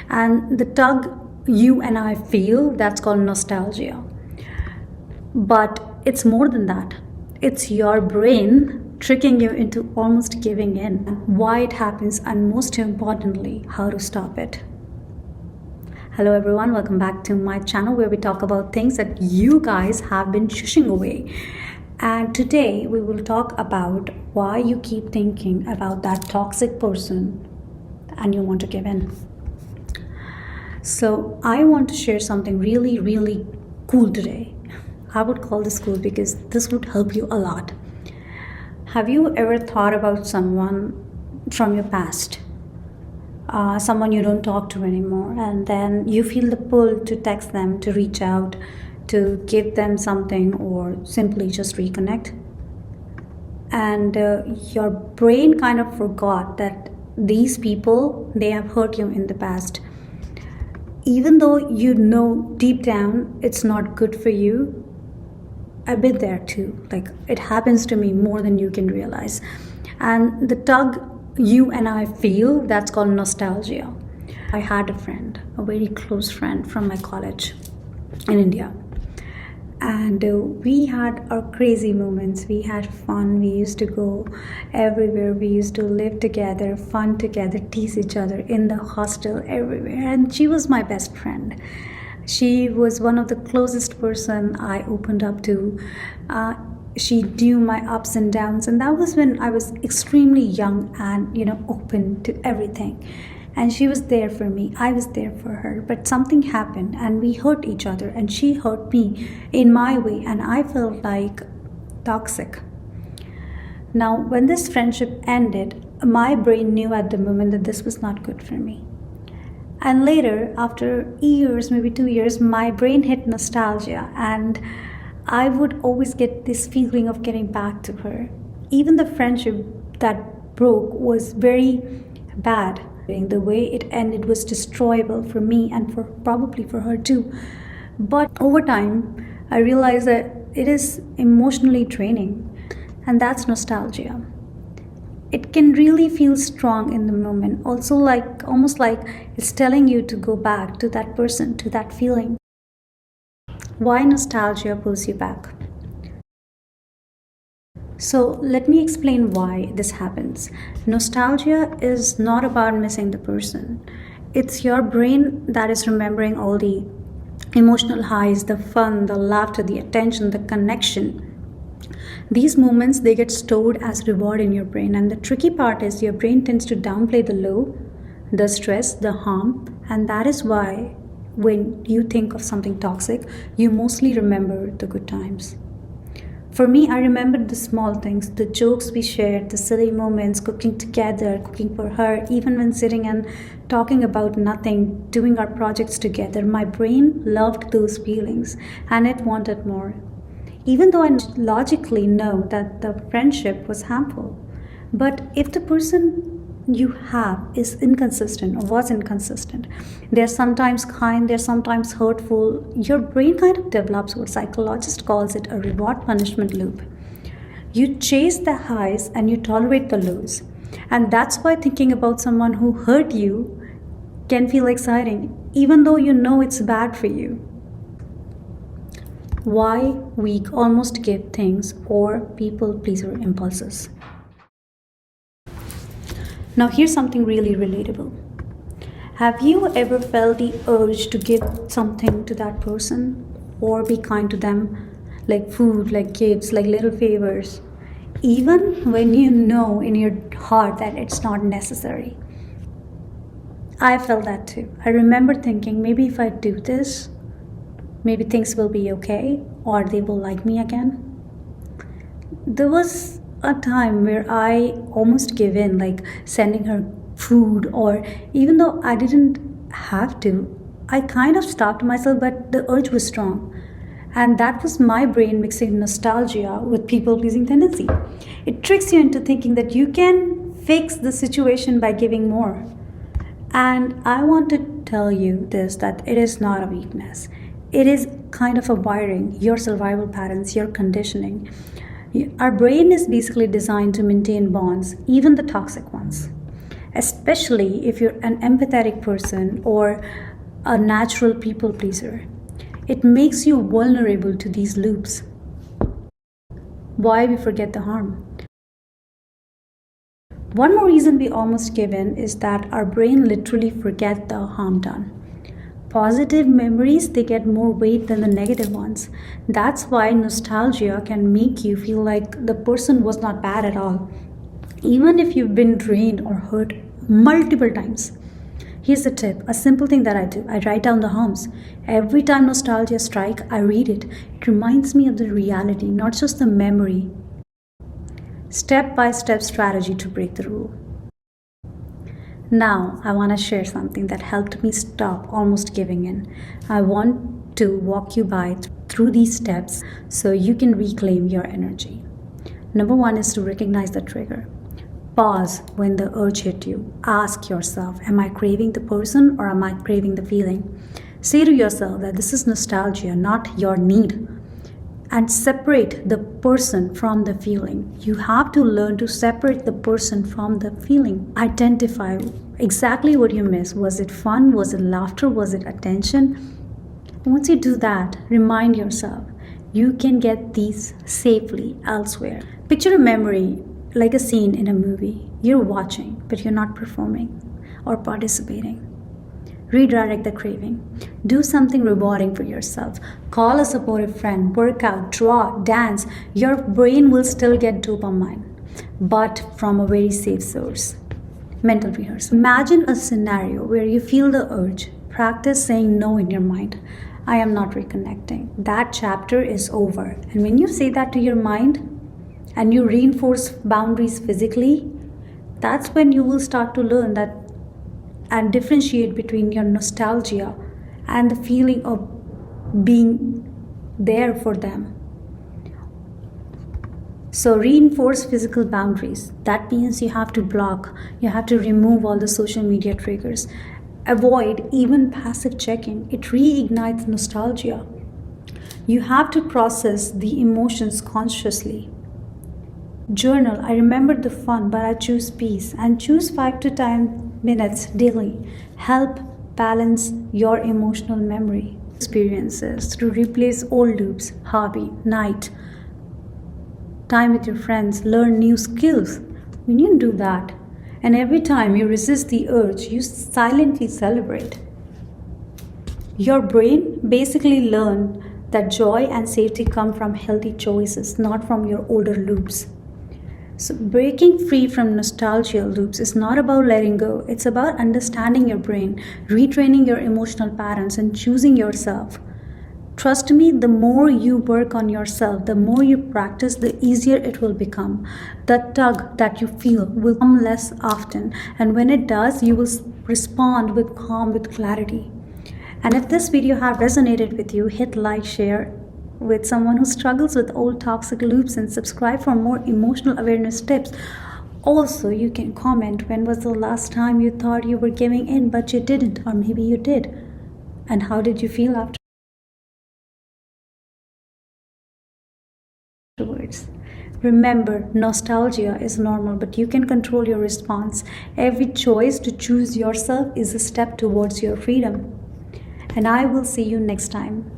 And the tug you and I feel, that's called nostalgia. But it's more than that. It's your brain tricking you into almost giving in. Why it happens, and most importantly, how to stop it. Hello everyone, welcome back to my channel where we talk about things that you guys have been shushing away. And today we will talk about why you keep thinking about that toxic person and you want to give in. So I want to share something really cool today. I would call this cool because this would help you a lot. Have you ever thought about someone from your past? Someone you don't talk to anymore, and then you feel the pull to text them, to reach out, to give them something, or simply just reconnect. And your brain kind of forgot that these people, they have hurt you in the past. Even though you know deep down it's not good for you, I've been there too. Like, it happens to me more than you can realize. And the tug you and I feel, that's called nostalgia. I had a friend, a very close friend from my college in India. And we had our crazy moments. We had fun. We used to go everywhere. We used to live together, fun together, tease each other in the hostel, everywhere. And she was my best friend. She was one of the closest person I opened up to. She knew my ups and downs, and that was when I was extremely young and open to everything. And she was there for me, I was there for her. But something happened and we hurt each other, and she hurt me in my way, and I felt like toxic. Now when this friendship ended, my brain knew at the moment that this was not good for me. And later, after years, maybe 2 years, my brain hit nostalgia, and I would always get this feeling of getting back to her. Even the friendship that broke was very bad. The way it ended was destroyable for me and probably for her too. But over time, I realized that it is emotionally draining, and that's nostalgia. It can really feel strong in the moment, also almost like it's telling you to go back to that person, to that feeling. Why nostalgia pulls you back? So let me explain why this happens. Nostalgia is not about missing the person. It's your brain that is remembering all the emotional highs, the fun, the laughter, the attention, the connection. These moments, they get stored as reward in your brain, and the tricky part is your brain tends to downplay the low, the stress, the harm, and that is why when you think of something toxic, you mostly remember the good times. For me, I remembered the small things, the jokes we shared, the silly moments, cooking together, cooking for her, even when sitting and talking about nothing, doing our projects together. My brain loved those feelings and it wanted more. Even though I logically know that the friendship was harmful. But if the person you have is inconsistent or was inconsistent, they're sometimes kind, they're sometimes hurtful, your brain kind of develops what psychologist calls it a reward punishment loop. You chase the highs and you tolerate the lows. And that's why thinking about someone who hurt you can feel exciting, even though you know it's bad for you. Why weak, almost give things or people pleaser impulses. Now here's something really relatable. Have you ever felt the urge to give something to that person or be kind to them, like food, like gifts, like little favors, even when you know in your heart that it's not necessary? I felt that too. I remember thinking, maybe if I do this, maybe things will be okay, or they will like me again. There was a time where I almost gave in, like sending her food, or even though I didn't have to, I kind of stopped myself, but the urge was strong. And that was my brain mixing nostalgia with people-pleasing tendency. It tricks you into thinking that you can fix the situation by giving more. And I want to tell you this, that it is not a weakness. It is kind of a wiring, your survival patterns, your conditioning. Our brain is basically designed to maintain bonds, even the toxic ones. especially if you're an empathetic person or a natural people pleaser. It makes you vulnerable to these loops. Why we forget the harm? One more reason we almost give in is that our brain literally forget the harm done. Positive memories, they get more weight than the negative ones. That's why nostalgia can make you feel like the person was not bad at all, even if you've been drained or hurt multiple times. Here's a tip, a simple thing that I do. I write down the harms. Every time nostalgia strikes, I read it. It reminds me of the reality, not just the memory. Step-by-step strategy to break the rule. Now, I want to share something that helped me stop almost giving in. I want to walk you through these steps so you can reclaim your energy. Number one is to recognize the trigger. Pause when the urge hit you. Ask yourself, am I craving the person or am I craving the feeling? Say to yourself that this is nostalgia, not your need. And separate the person from the feeling. You have to learn to separate the person from the feeling. Identify exactly what you miss. Was it fun? Was it laughter? Was it attention? Once you do that, remind yourself you can get these safely elsewhere. Picture a memory like a scene in a movie. You're watching, but you're not performing or participating. Redirect the craving. Do something rewarding for yourself. Call a supportive friend, work out, draw, dance. Your brain will still get dopamine, but from a very safe source. Mental rehearsal. Imagine a scenario where you feel the urge. Practice saying no in your mind. I am not reconnecting. That chapter is over. And when you say that to your mind and you reinforce boundaries physically, that's when you will start to learn that and differentiate between your nostalgia and the feeling of being there for them. So reinforce physical boundaries. That means you have to block, you have to remove all the social media triggers. Avoid even passive checking. It reignites nostalgia. You have to process the emotions consciously. Journal, I remember the fun, but I choose peace, and choose 5 to 10 minutes daily. Help balance your emotional memory. Experiences to replace old loops, hobby, night, time with your friends, learn new skills. When you do that, and every time you resist the urge, you silently celebrate. Your brain basically learn that joy and safety come from healthy choices, not from your older loops. So breaking free from nostalgia loops is not about letting go. It's about understanding your brain, retraining your emotional patterns, and choosing yourself. Trust me, the more you work on yourself, the more you practice, the easier it will become. The tug that you feel will come less often. And when it does, you will respond with calm, with clarity. And if this video have resonated with you, hit like, share with someone who struggles with old toxic loops, and subscribe for more emotional awareness tips. Also, you can comment when was the last time you thought you were giving in but you didn't, or maybe you did, and how did you feel afterwards. Remember, nostalgia is normal, but you can control your response. Every choice to choose yourself is a step towards your freedom. And I will see you next time.